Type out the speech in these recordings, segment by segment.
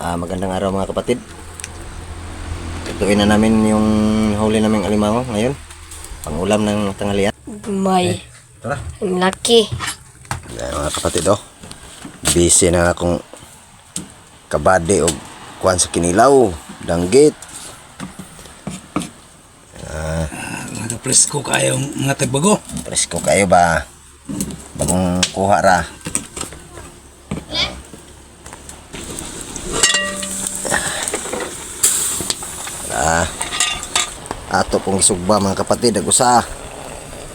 Magandang araw mga kapatid. Tutuin na namin yung huli naming alimango ngayon. Pangulam ng tanghalian. May Tara. ang laki. Yan mga kapatid Busy na akong kabady o kuhan sa kinilaw. Danggit. Presko kayo nga tagbago. Presko kayo ba? Bagong kuha ra. Ato pong isugba mga kapatid, agusa.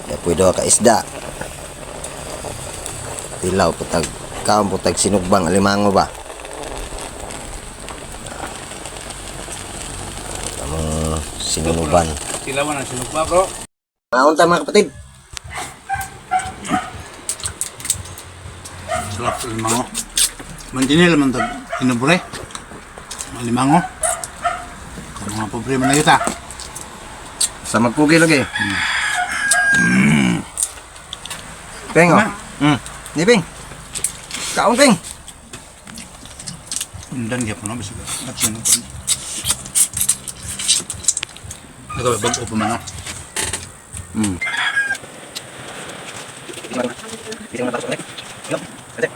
Kaya pwede ka isda. Tilaw putag kaon putag sinugbang alimango ba. Among sinunuban. Tilawan ang sinugba, bro. Unta mga kapatid. Sarap sa limango. Mantinil man tag inubre. Limango. Kung mga problema na yuta. Sa magpugi lagi. Peng Ni Peng. Kaon Peng. Dan gyud no bisig. At sinug. Nagawa bago pa man. Bisa na pasok ulit. Yup. Ate.